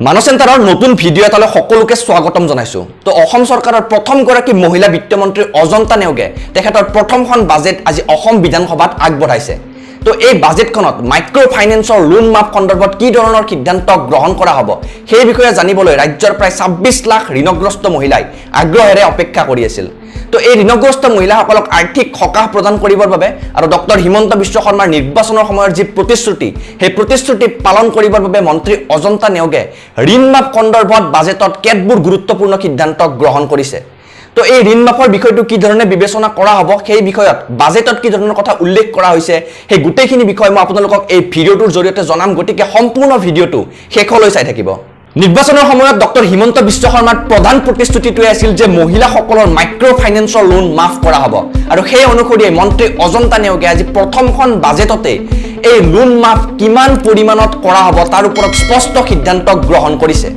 মানস চেণ্টাৰৰ নতুন ভিডিঅ' এটালৈ সকলোকে স্বাগতম জনাইছো। তো অসম চৰকাৰৰ প্ৰথমগৰাকী মহিলা বিত্তমন্ত্ৰী অজন্তা নেওগে তেখেতৰ প্ৰথমখন বাজেট আজি অসম বিধানসভাত আগবঢ়াইছে। তো এই বাজেটখনত মাইক্ৰ ফাইনেন্সৰ লোন মাফ সন্দৰ্ভত কি ধৰণৰ সিদ্ধান্ত গ্ৰহণ কৰা হ'ব সেই বিষয়ে জানিবলৈ ৰাজ্যৰ প্ৰায় 26 লাখ ঋণগ্ৰস্ত মহিলাই আগ্ৰহেৰে অপেক্ষা কৰি আছিল। তো এই ঋণগ্ৰস্ত মহিলাসকলক আৰ্থিক সকাহ প্ৰদান কৰিবৰ বাবে আৰু ডক্টৰ হিমন্ত বিশ্ব শৰ্মাৰ নিৰ্বাচনৰ সময়ৰ যি প্ৰতিশ্ৰুতি সেই প্ৰতিশ্ৰুতি পালন কৰিবৰ বাবে মন্ত্ৰী অজন্তা নেওগে ঋণ মাফ সন্দৰ্ভত বাজেটত কেতবোৰ গুৰুত্বপূৰ্ণ সিদ্ধান্ত গ্ৰহণ কৰিছে। তো এই ঋণ মাফৰ বিষয়টো কি ধৰণে বিবেচনা কৰা হ'ব সেই বিষয়ত বাজেটত কি ধৰণৰ কথা উল্লেখ কৰা হৈছে সেই গোটেইখিনি বিষয় মই আপোনালোকক এই ভিডিঅ'টোৰ জৰিয়তে জনাম, গতিকে সম্পূৰ্ণ ভিডিঅ'টো শেষলৈ চাই থাকিব। নিৰ্বাচনৰ সময়ত ডক্টৰ হিমন্ত বিশ্ব শৰ্মাৰ প্ৰধান প্ৰতিশ্ৰুতিটোৱে আছিল যে মহিলাসকলৰ মাইক্ৰ ফাইনেন্সৰ লোন মাফ কৰা হ'ব, আৰু সেই অনুসৰি মন্ত্ৰী অজন্তা নেওগে আজি প্ৰথমখন বাজেটতে এই লোন মাফ কিমান পৰিমাণত কৰা হ'ব তাৰ ওপৰত স্পষ্ট সিদ্ধান্ত গ্ৰহণ কৰিছে।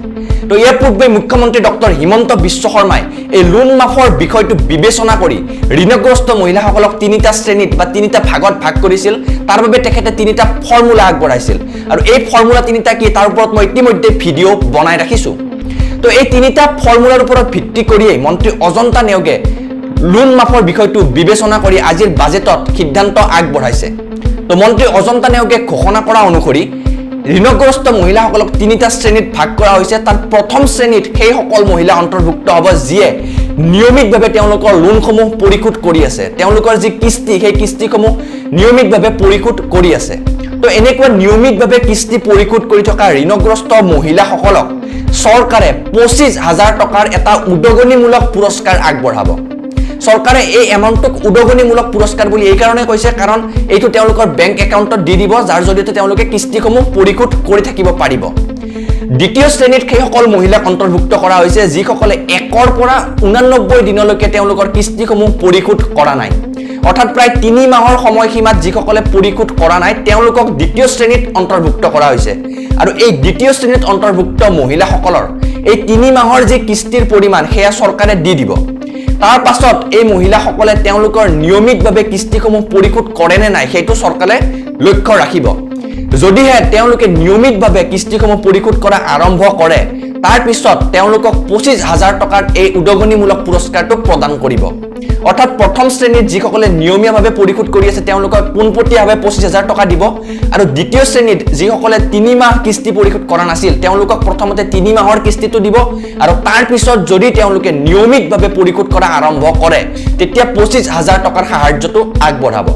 তো ইয়াৰ পূৰ্বে মুখ্যমন্ত্ৰী ডক্টৰ হিমন্ত বিশ্ব শৰ্মাই এই লোন মাফৰ বিষয়টো বিবেচনা কৰি ঋণগ্ৰস্ত মহিলাসকলক তিনিটা শ্ৰেণীত বা তিনিটা ভাগত ভাগ কৰিছিল। তাৰ বাবে তেখেতে তিনিটা ফৰ্মুলা আগবঢ়াইছিল, আৰু এই ফৰ্মুলা তিনিটা কি তাৰ ওপৰত মই ইতিমধ্যে ভিডিঅ' বনাই ৰাখিছোঁ। তো এই তিনিটা ফৰ্মুলাৰ ওপৰত ভিত্তি কৰিয়েই মন্ত্ৰী অজন্তা নেওগে লোন মাফৰ বিষয়টো বিবেচনা কৰি আজিৰ বাজেটত সিদ্ধান্ত আগবঢ়াইছে। তো মন্ত্ৰী অজন্তা নেওগে ঘোষণা কৰা অনুসৰি ঋণগ্ৰস্ত মহিলাসকলক তিনিটা শ্ৰেণীত ভাগ কৰা হৈছে। তাৰ প্ৰথম শ্ৰেণীত সেইসকল মহিলা অন্তৰ্ভুক্ত হ'ব যিয়ে নিয়মিতভাৱে তেওঁলোকৰ লোনসমূহ পৰিশোধ কৰি আছে, তেওঁলোকৰ যি কিস্তি সেই কিস্তিসমূহ নিয়মিতভাৱে পৰিশোধ কৰি আছে। তো এনেকুৱা নিয়মিতভাৱে কিস্তি পৰিশোধ কৰি থকা ঋণগ্ৰস্ত মহিলাসকলক চৰকাৰে 25,000 টকাৰ এটা উদগনিমূলক পুৰস্কাৰ আগবঢ়াব। চৰকাৰে এই এমাউণ্টটোক উদগনিমূলক পুৰস্কাৰ বুলি এই কাৰণে কৈছে কাৰণ এইটো তেওঁলোকৰ বেংক একাউণ্টত দি দিব, যাৰ জৰিয়তে তেওঁলোকে কিস্তিসমূহ পৰিশোধ কৰি থাকিব পাৰিব। দ্বিতীয় শ্ৰেণীত সেইসকল মহিলাক অন্তৰ্ভুক্ত কৰা হৈছে যিসকলে 1 পৰা 89 দিনলৈকে তেওঁলোকৰ কিস্তিসমূহ পৰিশোধ কৰা নাই, অৰ্থাৎ প্ৰায় 3 মাহৰ সময়সীমাত যিসকলে পৰিশোধ কৰা নাই তেওঁলোকক দ্বিতীয় শ্ৰেণীত অন্তৰ্ভুক্ত কৰা হৈছে। আৰু এই দ্বিতীয় শ্ৰেণীত অন্তৰ্ভুক্ত মহিলাসকলৰ এই 3 মাহৰ যি কিস্তিৰ পৰিমাণ সেয়া চৰকাৰে দি দিব। তাৰ পাছত এই মহিলাসকলে তেওঁলোকৰ নিয়মিতভাৱে কিস্তিসমূহ পৰিশোধ কৰে নে নাই সেইটো চৰকাৰে লক্ষ্য ৰাখিব। যদিহে তেওঁলোকে নিয়মিতভাৱে কিস্তিসমূহ পৰিশোধ কৰা আৰম্ভ কৰে তাৰ পিছত তেওঁলোকক 25,000 টকাৰ এই উদগনিমূলক পুৰস্কাৰটো প্ৰদান কৰিব। অৰ্থাৎ প্ৰথম শ্ৰেণীত যিসকলে নিয়মীয়াভাৱে পৰিশোধ কৰি আছে তেওঁলোকক পোনপটীয়াভাৱে 25,000 টকা দিব, আৰু দ্বিতীয় শ্ৰেণীত যিসকলে 3 মাহ কিস্তি পৰিশোধ কৰা নাছিল তেওঁলোকক প্ৰথমতে 3 মাহৰ কিস্তিটো দিব, আৰু তাৰ পিছত যদি তেওঁলোকে নিয়মিতভাৱে পৰিশোধ কৰা আৰম্ভ কৰে তেতিয়া 25,000 টকাৰ সাহায্যটো আগবঢ়াব।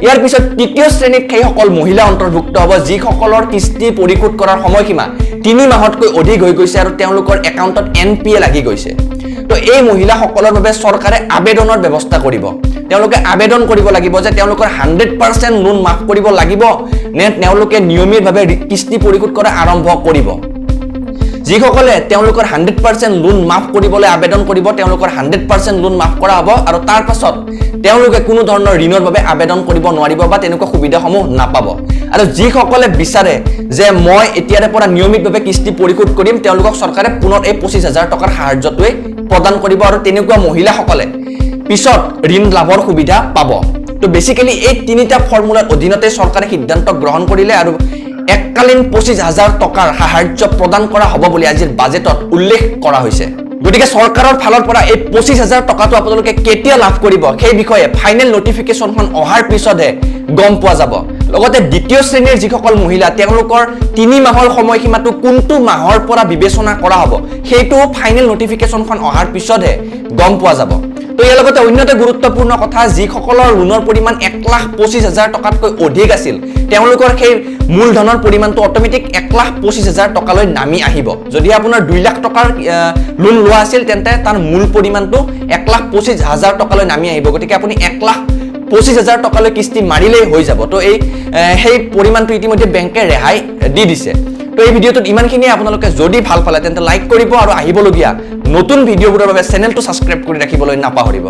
ইয়াৰ পিছত তৃতীয় শ্ৰেণীত সেইসকল মহিলা অন্তৰ্ভুক্ত হ'ব যিসকলৰ কিস্তি পৰিশোধ কৰাৰ সময়সীমা 3 মাহতকৈ অধিক হৈ গৈছে আৰু তেওঁলোকৰ একাউণ্টত NPA লাগি গৈছে। তো এই মহিলাসকলৰ বাবে চৰকাৰে আবেদনৰ ব্যৱস্থা কৰিব। তেওঁলোকে আবেদন কৰিব লাগিব যে তেওঁলোকৰ 100% লোন মাফ কৰিব লাগিব নে তেওঁলোকে নিয়মিতভাৱে কিস্তি পৰিশোধ কৰা আৰম্ভ কৰিব। যিসকলে তেওঁলোকৰ 100% লোন মাফ কৰিবলৈ আবেদন কৰিব তেওঁলোকৰ 100% লোন মাফ কৰা হ'ব, আৰু তাৰ পাছত তেওঁলোকে কোনো ধৰণৰ ঋণৰ বাবে আবেদন কৰিব নোৱাৰিব বা তেনেকুৱা সুবিধাসমূহ নাপাব। আৰু যিসকলে বিচাৰে যে মই এতিয়াৰে পৰা নিয়মিতভাৱে কিস্তি পৰিশোধ কৰিম তেওঁলোকক চৰকাৰে পুনৰ এই 25,000 টকাৰ সাহায্যটোৱে প্ৰদান কৰিব, আৰু তেনেকুৱা মহিলাসকলে পিছত ঋণ লাভৰ সুবিধা পাব। তো বেসিক্যালি এই তিনিটা ফৰ্মুলাৰ অধীনতে চৰকাৰে সিদ্ধান্ত গ্ৰহণ কৰিলে আৰু এককালীন 25,000 টকাৰ সাহায্য প্ৰদান কৰা হ'ব বুলি আজিৰ বাজেটত উল্লেখ কৰা হৈছে। গতিকে চৰকাৰৰ ফালৰ পৰা এই 25,000 টকাটো আপোনালোকে কেতিয়া লাভ কৰিব সেই বিষয়ে ফাইনেল নটিফিকেশ্যনখন অহাৰ পিছতহে গম পোৱা যাব। লগতে দ্বিতীয় শ্ৰেণীৰ যিসকল মহিলা তেওঁলোকৰ 3 মাহৰ সময়সীমাটো কোনটো মাহৰ পৰা বিবেচনা কৰা হ'ব সেইটো ফাইনেল নটিফিকেশ্যনখন অহাৰ পিছতহে গম পোৱা যাব। তো ইয়াৰ লগতে অন্য এটা গুৰুত্বপূৰ্ণ কথা, যিসকলৰ লোনৰ পৰিমাণ 1,25,000 টকাতকৈ অধিক আছিল তেওঁলোকৰ সেই মূলধনৰ পৰিমাণটো অট'মেটিক 1,25,000 টকালৈ নামি আহিব। যদি আপোনাৰ 2 লাখ টকাৰ লোন লোৱা আছিল তেন্তে তাৰ মূল পৰিমাণটো 1,25,000 টকালৈ নামি আহিব। গতিকে আপুনি 1,25,000 টকালৈ কিস্তি মাৰিলেই হৈ যাব। তো সেই পৰিমাণটো ইতিমধ্যে বেংকে ৰেহাই দি দিছে। তো এই ভিডিঅ'টোত ইমানখিনিয়ে। আপোনালোকে যদি ভাল পালে তেন্তে লাইক কৰিব আৰু আহিবলগীয়া নতুন ভিডিঅ'বোৰৰ বাবে চেনেলটো ছাবস্ক্ৰাইব কৰি ৰাখিবলৈ নাপাহৰিব।